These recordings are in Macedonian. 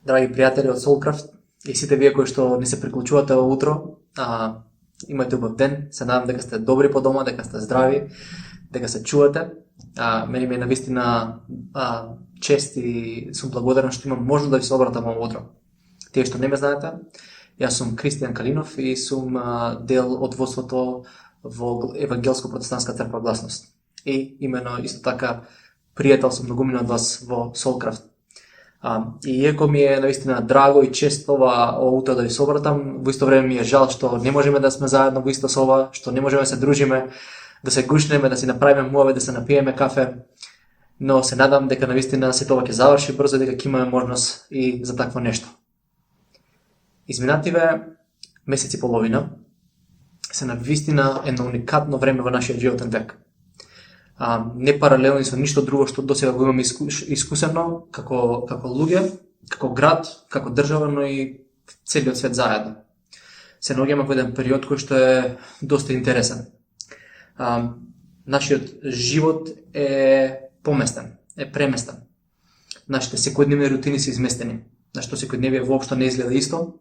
Драги пријатели од Soulcraft и сите вие кои што ни се приклучувате во утро, имајте убав ден. Се надам дека сте добри по дома, дека сте здрави, дека се чувате. Мене ми е навистина чест и сум благодарен што имам можност да ви се обратам во утро. Тие што не ме знаете, јас сум Кристијан Калинов и сум дел од водството во Евангелско-протестантска црква Гласност. И имено исто така пријател сум многумина од вас во Soulcraft. И иако ми е навистина драго и чест ова утро да ви се обратам, во исто време ми е жал што не можеме да сме заедно во исто соба, што не можеме да се дружиме, да се гушнеме, да си направиме муаве, да се напиеме кафе. Но се надам дека навистина се тоа ќе заврши брзо и дека ќе имаме можност и за такво нешто. Изминативе месец и половина се навистина едно уникатно време во нашиот животен век. Не паралелни со ништо друго што досега го имаме искусено како луѓе, како град, како држава, но и целиот свет заедно. Се наоѓаме во еден период кој што е доста интересен. Нашиот живот е поместен, е преместен. Нашите секојдневни рутини се изместени. Нашето секојдневие воопшто не изгледа исто.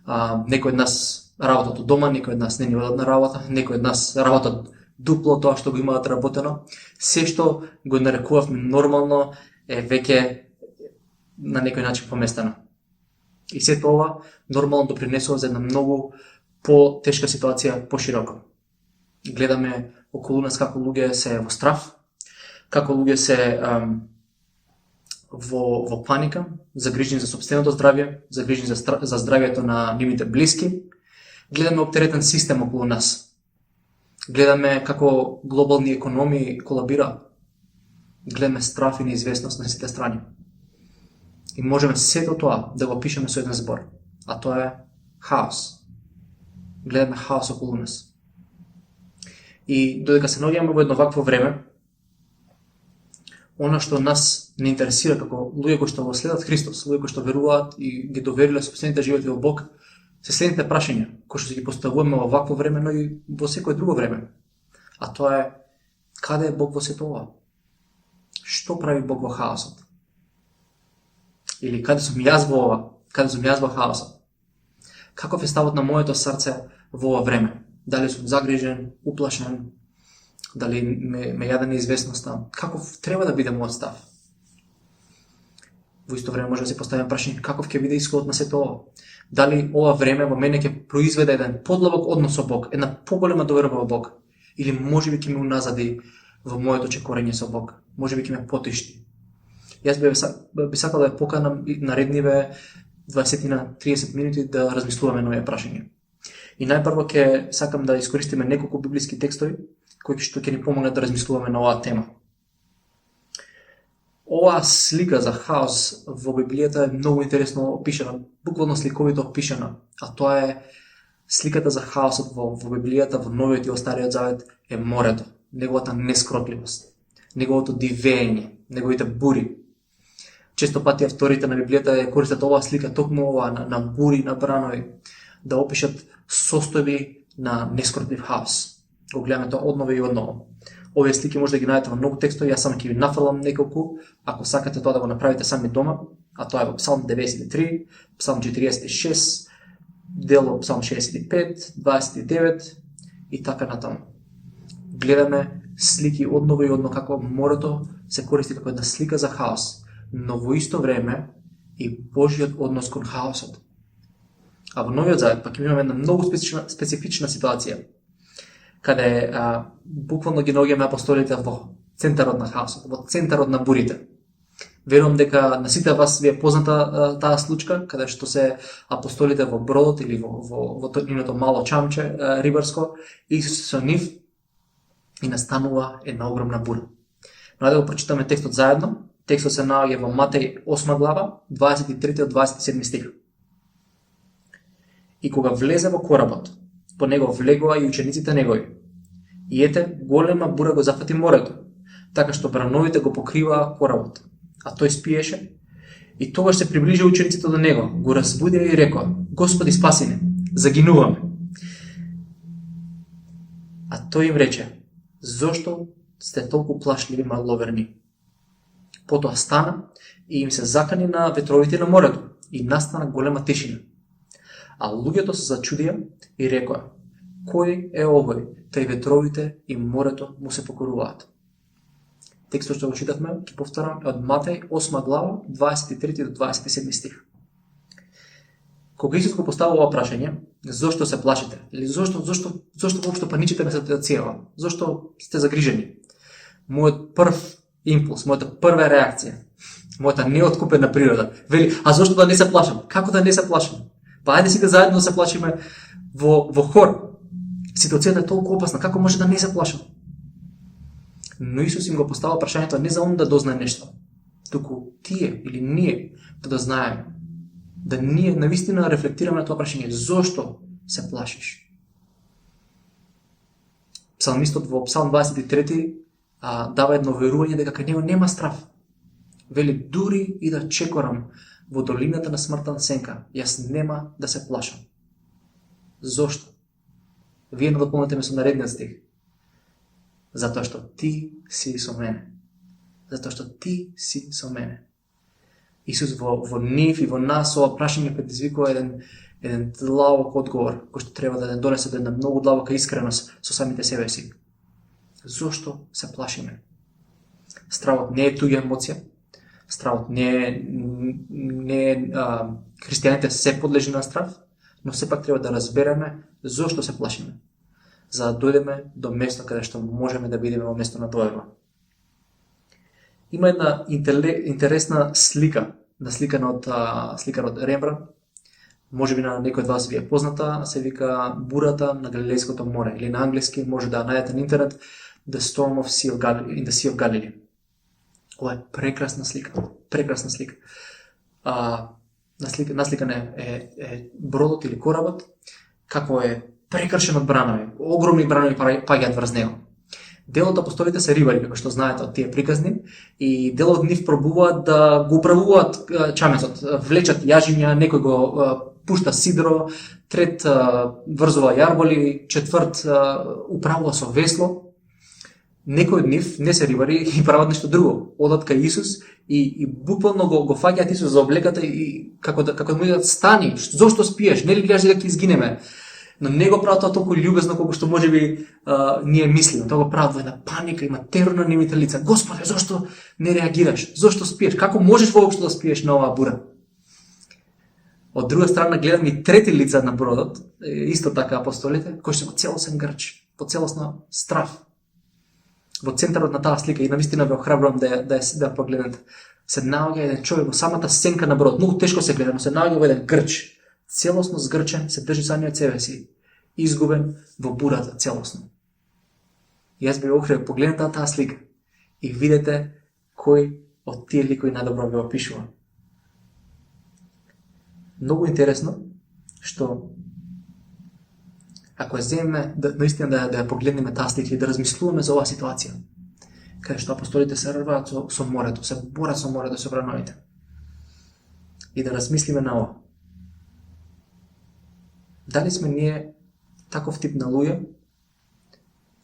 Некој од нас работат од дома, некој од нас не ни одат на работа, некој од нас работат дупло тоа што го имаат работено. Се што го нарекувавме нормално е веќе на некој начин поместено. И се тоа нормално допринесува за една многу по-тешка ситуација пошироко. Гледаме околу нас како луѓе се во страв, како луѓе се во паника, загрижени за сопственото здравје, загрижени за здравјето на нивните блиски. Гледаме оптеретен систем околу нас. Гледаме како глобални економии колабира. Гледаме страф и неизвестност на сите страни. И можеме сето тоа да го опишеме со еден збор, а тоа е хаос. Гледаме хаос околу нас. И додека се наоѓаме во едно вакво време, она што нас не интересира како луѓе кои што го следат Христос, луѓе кои што веруваат и ги довериле собствените животи во Бог, се следните прашања кои што ги поставуваме во вакво време, но и во секое друго време. А тоа е: каде е Бог во сето ова? Што прави Бог во хаосот? Или каде сум јас во ова? Каде сум јас во хаосот? Каков е ставот на моето срце во ова време? Дали сум загрижен, уплашен, дали ме јаде неизвестноста? Каков треба да биде мојот став? Во исто време може да се поставиме прашање: каков ќе биде исходот на сето ова? Дали ова време во мене ќе произведе еден подлабок однос со Бог, една поголема доверба во Бог, или можеби ќе ме уназади во моето чекорење со Бог, можеби ќе ме потишти? Јас би сакал да ја поканам наредниве 20 на 30 минути да размислуваме на овие прашања. И најпрво ќе сакам да искористиме неколку библиски текстови кои што ќе ни помогнат да размислуваме на оваа тема. Оваа слика за хаос во Библијата е многу интересно опишана, буквално сликовито опишана, а тоа е сликата за хаосот во Библијата, во Новиот и во Стариот Завет е морето, неговата нескротливост, неговото дивење, неговите бури. Често пати авторите на Библијата ја користат оваа слика, токму ова на бури, на бранови, да опишат состојби на нескротлив хаос. Го гледаме тоа одново и одново. Овие слики може да ги најдете во многу текстови, јас само ќе ви нафрлам неколку, ако сакате тоа да го направите сами дома, а тоа е во Псалм 93, Псалм 46, дел од Псалм 65, 29 и така натаму. Гледаме слики одново и одново како морето се користи како една слика за хаос, но во исто време и Божиот однос кон хаосот. А во Новиот Завет пак имаме една многу специфична ситуација, каде буквално ги наоѓаме апостолите во центарот на хаосот, во центарот на бурите. Верувам дека на сите вас ви е позната таа случка, каде што се апостолите во бродот или во нивното мало чамче рибарско и со нив и настанува една огромна бура. Но ајде да го прочитаме текстот заедно. Текстот се наоѓа во Матеј 8 глава, 23 од 27 стих. И кога влезе во коработ, по него влегоа и учениците негови. И ете, голема бура го зафати морето, така што брановите го покриваа коработ. А тој спиеше. И тогаш се приближи учениците до него, го разбудија и рекоа: Господи, спаси не, загинуваме. А тој им рече: зошто сте толку плашливи маловерни? Потоа стана и им се закани на ветровите на морето и настана голема тишина. А луѓето се зачудија и рекоа: кој е овој, тај ветровите и морето му се покоруваат? Текстот што го читавме, ќе повторам, е од Матеј 8 глава, 23 до 27 стих. Кога Исус го поставува ова прашање, зошто се плашите? Или зошто воопшто паничите на ситуацијава? Зошто сте загрижени? Мојот прв импулс, мојата прва реакција, мојата неоткупена природа, вели: а зошто да не се плашам? Како да не се плашам? Па ајде сите заедно да се плашиме во хор. Ситуацијата е толку опасна, како може да не се плашам? Но Исус им го поставува прашањето не за он да дознае нешто, туку тие или ние да знаеме, да ние навистина рефлектираме на тоа прашање: зошто се плашиш? Псалмистот во Псалм 23 дава едно верување дека кај него нема страв. Вели: дури и да чекорам во долината на смртна сенка, јас нема да се плашам. Зошто? Вие надополнете ме со наредниот стих. Затоа што ти си со мене. Затоа што ти си со мене. Исус во нив и во нас ова прашање предизвикува еден длабок одговор, кој што треба да донесе до една многу длабока искреност со самите себе си. Зошто се плашиме? Стравот не е туѓа емоција. Стравот не е христијаните се подлежни на страв, но сепак треба да разбереме зошто се плашиме, за да дојдеме до место каде што можеме да бидеме во место на дојава. Има една интересна слика, насликана од сликарот Рембрандт. Можеби на некој од вас ви е позната, се вика Бурата на Галилејското море, или на англиски може да најдете на интернет The Storm in the Sea of Galilee. Ова е прекрасна слика, прекрасна слика. Насликан е бродот или коработ, како е прекршен од бранови, огромни бранови паѓаат врз него. Дел од апостолите се рибари, како што знаете од тие приказни, и дел од нив пробуваат да го управуваат чамецот, влечат јажиња, некој го пушта сидро, трет врзува јарболи, четврт управува со весло. Некој од нив не се рибари и прават нешто друго. Одат кај Исус и буквално го фаќаат Исус за облеката и како да му идат: стани, зошто спиеш? Нели гледаш дека ќе изгинеме? Но не го прават тоа толку љубезно колку што можеби ние мислиме. Тоа го прават во една паника, има терор на нивните лица. Господе, зошто не реагираш? Зошто спиеш? Како можеш воопшто да спиеш на оваа бура? Од друга страна гледам и трети лица на бродот, исто така апостолите, кои се во целосен грч, во целосна страв. Во центарот на таа слика, и навистина ве охрабрувам да погледнете, се наоѓа еден човек во самата сенка на бродот. Многу тешко се гледа, но се наоѓа во еден грч. Целосно згрчен, се држи самиот себе си, изгубен во бурата целосно. И јас би охрабрив, погледнете таа слика и видете кој од тие ликови најдобро ве опишува. Многу интересно што ако ја земеме наистина да ја погледнеме таа слика и да размислуваме за оваа ситуација, каде што апостолите се рваат со морето, се борат со морето, со брановите, и да размислиме на ова. Дали сме ние таков тип на луѓе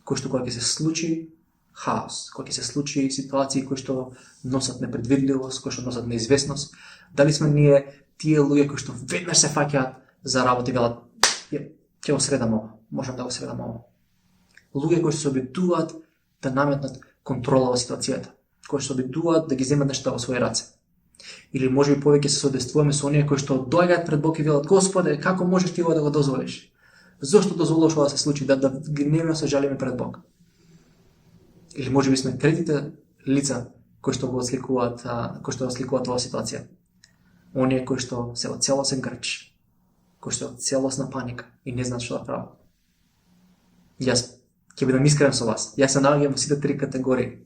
кои што кога ќе се случи хаос, кога ќе се случи ситуации кои што носат непредвидливост, кои што носат неизвестност, дали сме ние тие луѓе кои што веднаш се фаќаат за работа и велат: ќе го средам ова, можам да го средам ова. Луѓе кои што се обидуваат да наметнат контрола во ситуацијата, кои што се обидуваат да ги земат нешто во своји раце. Или можеби повеќе се соодействуваме со оние кои што доаѓаат пред Бог и велат: Господе, како можеш ти ова да го дозволиш? Зошто дозволуваш ова да се случи, да гневно се жалиме пред Бог? Или можеби сме третите лица кои што го осликуваат, оваа ситуација. Оние кои што се во целосен грч, кои што е целосна паника и не знаат што да прават. Јас ќе бидам искрен со вас. Јас се наоѓам во сите три категории.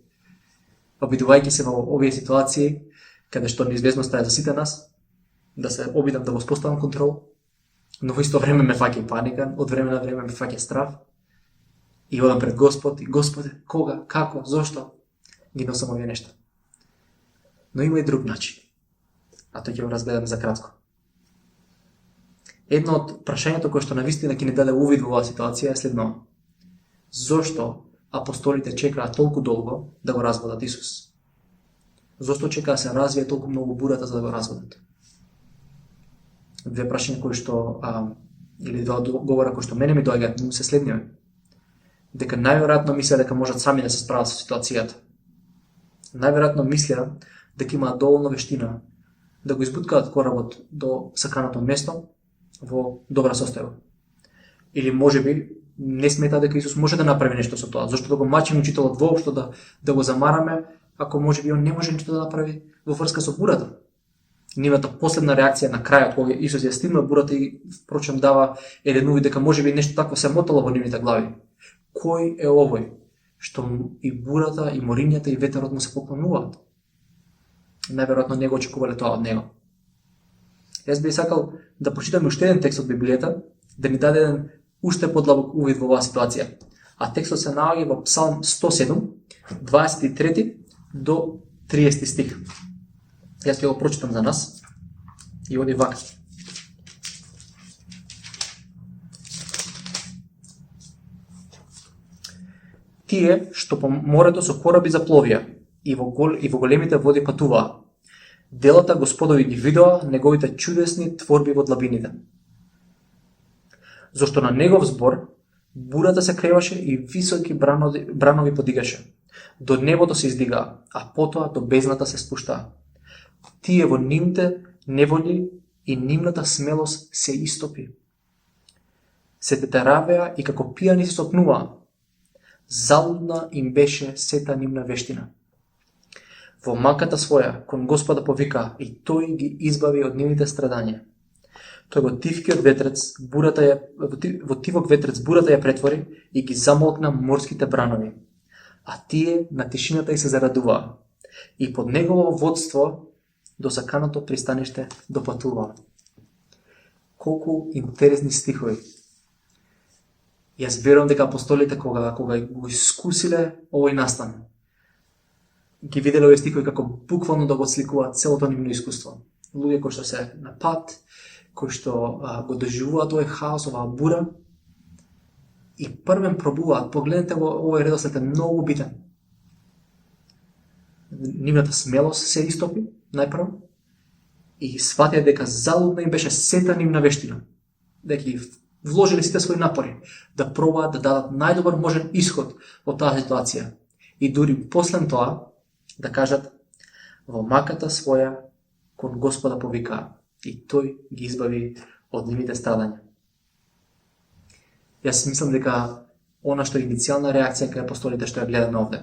Обидувајќи се во овие ситуации, каде што неизвестноста е за сите нас, да се обидам да воспоставам контрол, но во исто време ме фаќа паника, од време на време ме фаќа страв, и одам пред Господ и: Господе, кога, како, зошто ги носам овие нешта? Но има и друг начин, а тој ќе го разгледаме за кратко. Едно од прашањето кое што навистина ќе ни даде увид во оваа ситуација е следно: зошто апостолите чекаат толку долго да го разводат Исус? Зошто чекаа да се развие толку многу бурата за да го разводат? Две прашања кои што или два одговора кои што мене ми доаѓаат му се следниве. Дека најверојатно мислеа дека можат сами да се справат со ситуацијата. Најверојатно мислеа дека имаат доволно вештина да го избуткаат коработ до саканото место во добра состојба. Или можеби не смета дека Исус може да направи нешто со тоа, зашто да го мачим учителот воопшто да го замараме, ако можеби он не може ништо да направи во врска со бурата. Нивната последна реакција на крајот, кога Исус ја стигна бурата и впрочем дава еден увид дека можеби нешто такво се мотало во нивните глави. Кој е овој што и бурата, и морињата, и ветерот му се поклонуваат? Најверојатно не го очекувале тоа од него. Јас би сакал да прочитаме уште еден текст од Библијата, да ни даде еден уште подлабок увид во оваа ситуација. А текстот се наоѓа во Псалм 107, 23 до 30 стих. Јас ќе го прочитам за нас и оди вака. Тие што по морето со кораби запловија и во големите води патуваа. Делата Господови ги видоа, неговите чудесни творби во длабините. Зошто на негов збор бурата се креваше и високи бранови подигаше. До небото се издигаа, а потоа до бездната се спуштаа. Тие во нивните неволи и нивната смелост се истопи. Се тетеравеа и како пијани се сопнуваа. Залудна им беше сета нивна вештина. Во маката своја кон Господа повика и тој ги избави од нивните страдања. Тој во тивкиот ветрец бурата ја претвори и ги замолкна морските бранови. А тие на тишината и се зарадуваа. И под негово водство до саканото пристаниште допатуваа. Колку интересни стихови. Јас верувам дека апостолите кога го искусиле овој настан, ги виделе овој стихови како буквално да го сликуваат целото нивно искуство. Луѓе кои што се на пат, кои што го доживуваат овој хаос, оваа бура, и првен пробуваат. Погледнете го, овој редослед е многу битен. Нивната смелост се истопи, најпрво, и сватија дека залудна им беше сета нивна вештина. Дека ги вложили сите своји напори да пробаат да дадат најдобар можен исход од таа ситуација. И дури после тоа да кажат во маката своја кон Господа повикаа и тој ги избави од нивните страдања. Јас мислам дека она што е иницијална реакција кај апостолите што ја гледаме овде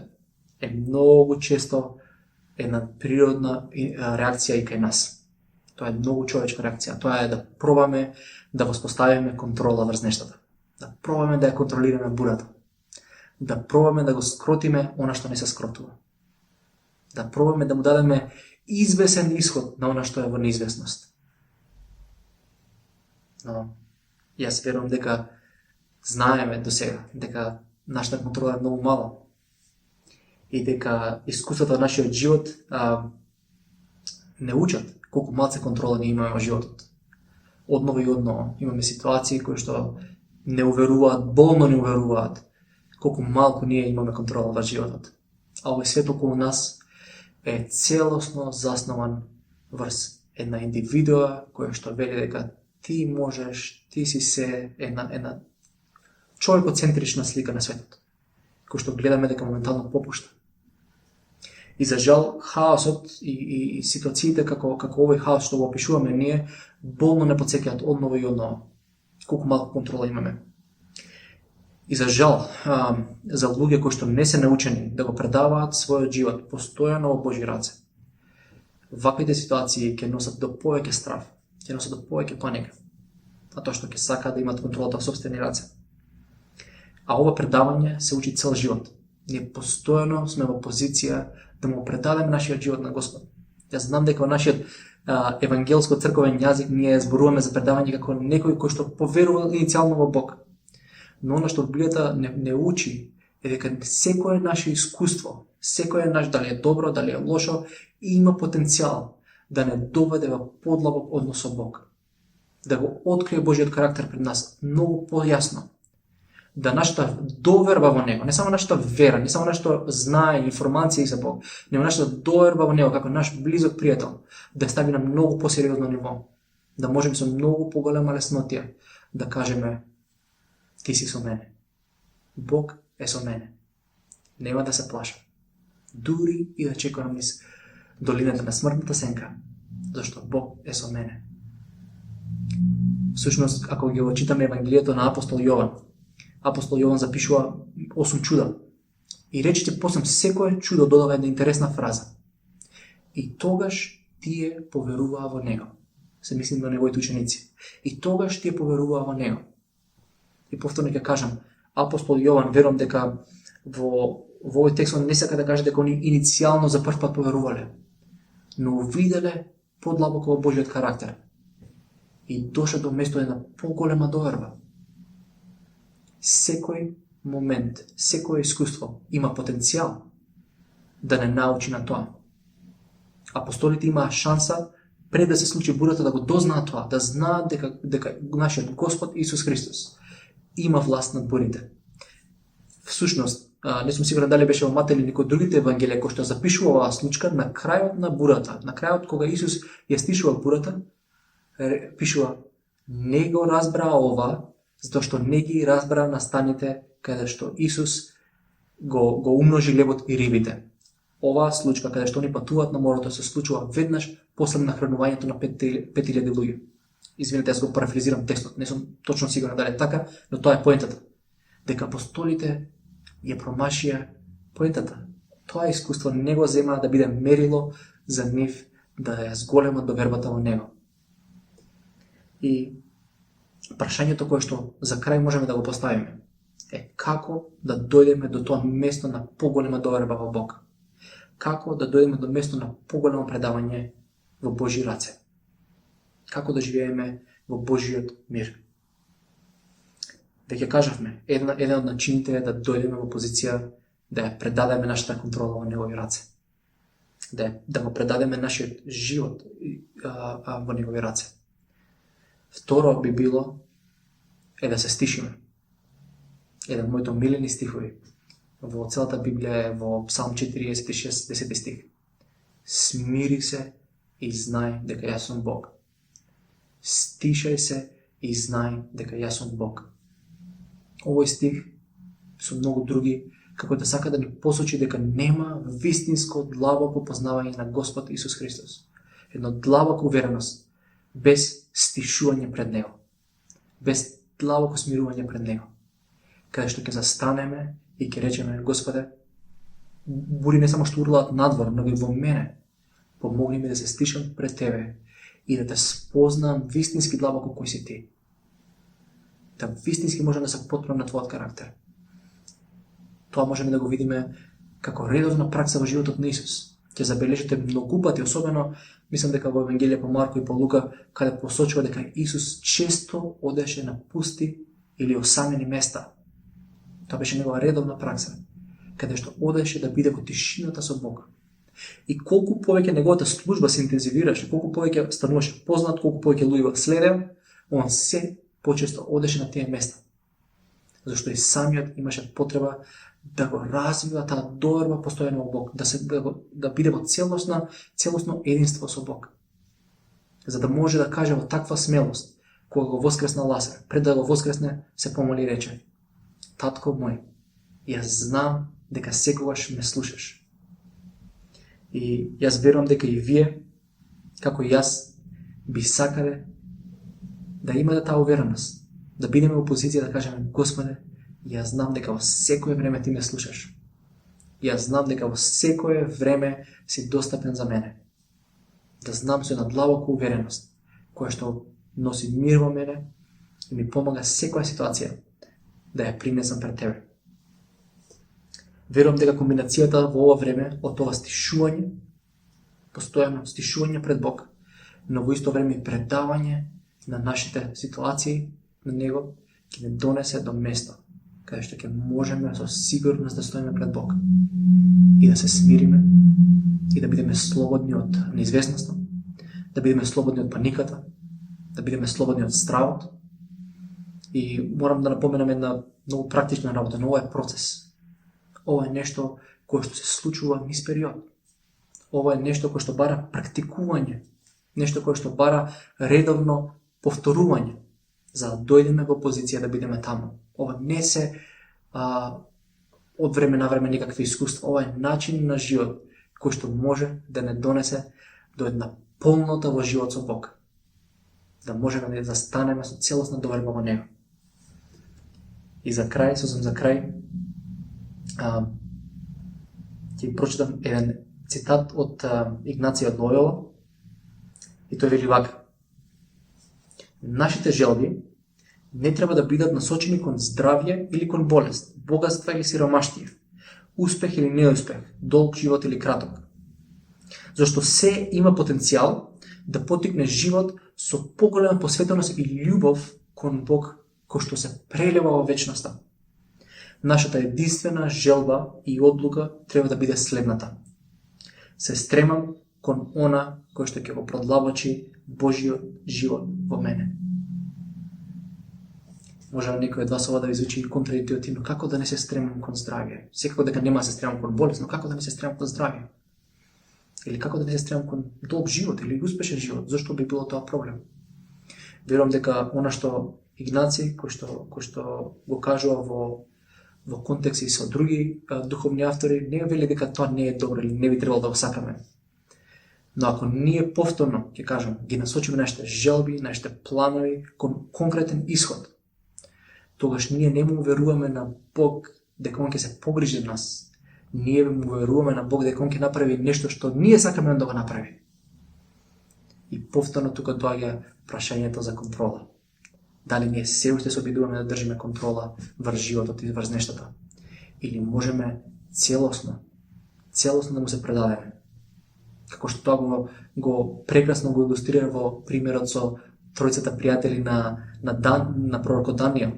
е многу често една природна реакција и кај нас. Тоа е многу човечка реакција. Тоа е да пробаме да воспоставиме контрола врз нештата. Да пробаме да ја контролираме бурата. Да пробаме да го скротиме она што не се скротува. Да пробаме да му дадеме извесен исход на она што е во неизвестност. Но јас верувам дека знаеме до сега дека нашата контрола е многу мала и дека искуството на нашиот живот не учат колку малце контрола ние имаме во животот. Одново и одново имаме ситуации кои што не уверуваат, болно не уверуваат колку малку ние имаме контрола во животот. А овој свет околу нас е целосно заснован врз една индивидуа која што вели дека ти можеш, ти си се една човекоцентрична слика на светот, кој што гледаме дека моментално попушта. И за жал, хаосот и ситуациите како овој хаос што го опишуваме ние, болно не потсеќаат одново и одново колку малку контрола имаме. И за жал, за луѓе кои што не се научени да го предаваат својот живот постојано во Божји раце, ваквите ситуации ќе носат до повеќе страв, ќе носат до повеќе паника, затоа што ќе сакаат да имат контролата во сопствени раце. А ова предавање се учи цел живот. Ние постојано сме во позиција да му предадеме нашиот живот на Господ. Јас знам дека во нашиот евангелско црковен јазик ние зборуваме за предавање како некој кој што поверува иницијално во Бог. Но она што Библијата не учи е дека секое наше искуство, секое наш, дали е добро, дали е лошо, има потенцијал да не доведе во подлабок однос со Бог. Да го открие Божиот карактер пред нас многу појасно. Да нашата доверба во Него, не само нашата вера, не само нашето знае, информација за Бог, него нашата доверба во Него како наш близок пријател, да стави на многу посериозно ниво. Да можеме со многу поголема леснотија да кажеме ти си со мене. Бог е со мене. Нема да се плашам. Дури и да чекам низ долината на смртната сенка, зашто Бог е со мене. Всушност, ако ги читаме Евангелието на апостол Јован запишува 8 чуда. И речите после секое чудо додава една интересна фраза. И тогаш тие поверуваа во него. Се мислим на неговите ученици. И тогаш тие поверуваа во него. И повторно ќе кажам, апостол Јован, верувам дека во овој текст не сака да каже дека они иницијално за прв пат поверувале, но виделе подлабоко во Божиот карактер и дошле до место една поголема доверба. Секој момент, секој искуство има потенцијал да не научи на тоа. Апостолите имаа шанса пред да се случи бурата да го дознаат тоа, да знаат дека нашиот Господ Исус Христос има власт над бурите. Всушност, не сум сигурен дали беше во Матеј или некој другите евангелија кој што запишува оваа случка на крајот на бурата, на крајот кога Исус ја стишува бурата, пишува: не го разбраа ова, затоа што не ги разбраа настаните каде што Исус го умножи лебот и рибите. Оваа случка каде што они патуваат на морето се случува веднаш после нахранувањето на 5000 луѓе. Извинете, јас го парафразирам текстот, не сум точно сигурен дали е така, но тоа е поентата. Дека апостолите ја промашија поентата. Тоа искуство не го земаа да биде мерило за нив да ја зголемат довербата во него. И прашањето кое што за крај можеме да го поставиме е како да дојдеме до тоа место на поголема доверба во Бог. Како да дојдеме до место на поголемо предавање во Божји раце. Како да живееме во Божјиот мир. Веќе кажавме, еден од начините е да дојдеме во позиција да ја предадеме нашата контрола во негови раце. Да го предадеме нашиот живот во негови раце. Второ би било да се стишиме. Еден од моите омилени стихови во целата Библија е во Псалм 46, 10 стих. Смири се и знај дека јас сум Бог. Стишај се и знај дека јас сум Бог. Овој стих со многу други како да сака да ни посочи дека нема вистинско длабоко познавање на Господ Исус Христос. Едно длабоко увереност без стишување пред него. Без длабоко смирување пред него. Каде што ќе застанеме и ќе речеме: Господе, бури не само што урлаат надвор, но и во мене, помогни ми да се стишам пред Тебе и да те спознам вистински длабоко кој си Ти. Да вистински можем да се потпрем на Твојот карактер. Тоа можеме да го видиме како редовна пракса во животот на Исус. Ќе забележите многу пати, особено мислам дека во Евангелие по Марко и по Лука, каде посочува дека Исус често одеше на пусти или осамени места. Тоа беше негова редовна пракса, каде што одеше да биде во тишината со Бог. И колку повеќе неговата служба се интензивираше, колку повеќе стануваше познат, колку повеќе луѓе следеа, он се почесто одеше на тие места. Зашто и самиот имаше потреба да го развива таа доверба постојано во Бог, да биде во целосно единство со Бог. За да може да каже во таква смелост, кога го воскресна Лазар, пред да го воскресне, се помоли и рече: Татко мој, јас знам дека секогаш ме слушаш. И јас верувам дека и вие, како и јас, би сакале да имате таа увереност, да бидеме во позиција да кажеме: Господе, јас знам дека во секое време Ти ме слушаш. Јас знам дека во секое време си достапен за мене. Да знам со една длабока увереност, која што носи мир во мене и ми помага секоја ситуација да ја принесам пред Тебе. Верувам дека комбинацијата во ова време од ова стишување, постојано стишување пред Бог, но во исто време предавање на нашите ситуации на Него, ќе не донесе до место каде што ќе можеме со сигурност да стоиме пред Бог и да се смириме и да бидеме слободни од неизвестноста, да бидеме слободни од паниката, да бидеме слободни од стравот. И морам да напоменам една многу практична работа, но ова е процес. Ова е нешто кое што се случува низ период. Ова е нешто кое што бара практикување Нешто кое што бара редовно повторување, за да дојдеме во позиција да бидеме таму. Ова не се од време на време никакви искуства. Ова е начин на живот кој што може да не донесе до една полнота во живот со Бог. Да можеме да застанеме со целосна доверба во Него. И за крај, сосем за крај, ќе прочитам еден цитат од Игнација од Лојола, и тој вели вака: нашите желби не треба да бидат насочени кон здравје или кон болест, богатства или сиромаштија, успех или неуспех, долг живот или краток. Зашто се има потенцијал да потикне живот со поголема посветеност и љубов кон Бог, кој што се прелева во вечноста. Нашата единствена желба и одлука треба да биде следната: се стремам кон она кој што ќе го продлабочи Божиот живот во мене. Може некој од вас ова да ви звучи контрадиктивно, како да не се стремам кон здравје? Секако дека нема да се стремам кон болест, но како да не се стремам кон здравје? Или како да не се стремам кон долг живот или успешен живот? Зошто би било тоа проблем? Верувам дека она што Игнаци, кој што го кажува во контекст и со други духовни автори, не вели дека тоа не е добро или не би требало да го сакаме. Но ако ние повторно, ќе кажам, ги насочиме нашите желби, нашите планови кон конкретен исход, тогаш ние не му веруваме на Бог дека Он ќе се погрижи за нас. Ние му веруваме на Бог дека Он ќе направи нешто што ние сакаме да го направи. И повторно тука доаѓа прашањето за контрола. Дали ние се уште се обидуваме да држиме контрола врз животот и врз нештата? Или можеме целосно да му се предадеме? Како што тоа го прекрасно го илустрира во примерот со тројцата пријатели на пророкот Даниел,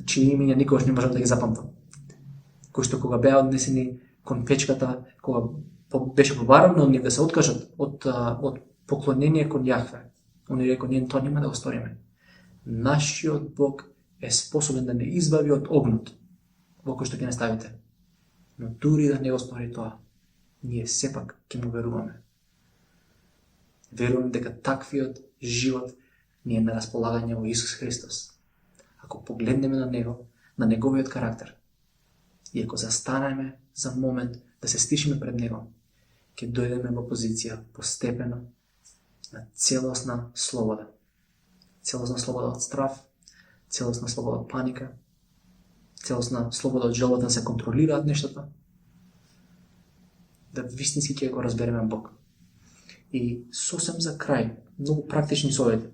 чии имиња никогаш не можам да ги запамтам. Кои што кога беа однесени кон печката, кога беше побарано од нив да се откажат од поклонение кон Јахве, они рекоа: ние тоа нема да го сториме. Нашиот Бог е способен да не избави од огнот во кој што ќе не ставите. Но дури да не го стори тоа, ние сепак ќе му веруваме. Верувам дека таквиот живот ни е на располагање во Исус Христос. Ако погледнеме на Него, на Неговиот карактер, и ако застанеме за момент да се стишиме пред Него, ќе дојдеме во позиција постепено на целосна слобода. Целосна слобода од страв, целосна слобода од паника, целосна слобода од желбата да се контролираат нештата, да вистински ќе го разбереме Бог. И сосем за крај, многу практични совети.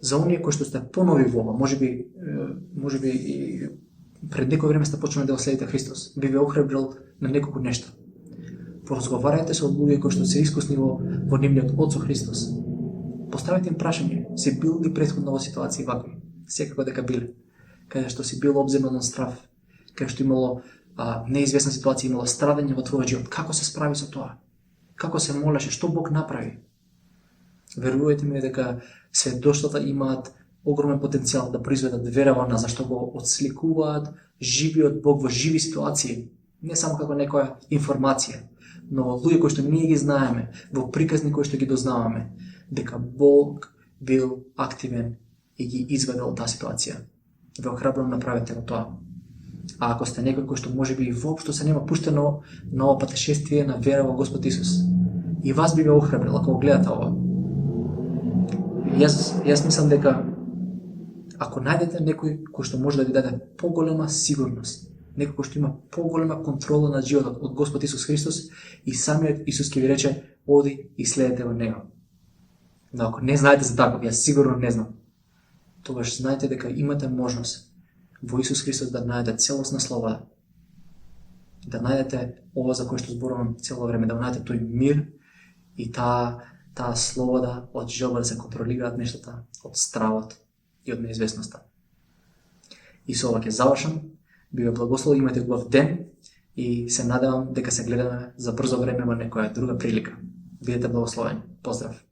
За оние кои што сте понови во ова, можеби и пред некој време сте почнали да го следите Христос, би ве охрабрил на неколку нешта. Поразговарајте се од луѓе кои што се искусни во нивниот од со Христос. Поставете им прашање: си бил ли претходно во ситуации вакви? Секако дека биле. Каде што си бил обземан од страв, каде што имало неизвестна ситуација, имало страдање во твојот живот. Како се справи со тоа? Како се молеше? Што Бог направи? Верувајте ми дека сведоштвата имаат огромен потенцијал да произведат вера во нас, зашто го отсликуваат живиот Бог во живи ситуации, не само како некоја информација, но во луѓе кои што ние ги знаеме, во приказни кои што ги дознаваме, дека Бог бил активен и ги изведел таа ситуација. Ве охрабрувам, направете го тоа. А ако сте некој кој што можеби воопшто се нема пуштено на ова патешествие на вера во Господ Исус, и вас би ве охрабрил ако го гледате ова. Јас мислам дека ако најдете некој кој што може да ви даде поголема сигурност, некој кој што има поголема контрола над животот од Господ Исус Христос, и самиот Исус ќе ви рече: оди и следете во Него. Но ако не знаете за таков, јас сигурно не знам, тогаш знаете дека имате можност во Исус Христос да најдете целосна слобода, да најдете ова за кое што зборувам цело време, да најдете тој мир и таа слобода од желба да се контролираат нештата, од стравот и од неизвестноста. И со ова ќе завршам. Би ве благословил, имате убав ден и се надевам дека се гледаме за брзо време во некоја друга прилика. Бидете благословени. Поздрав!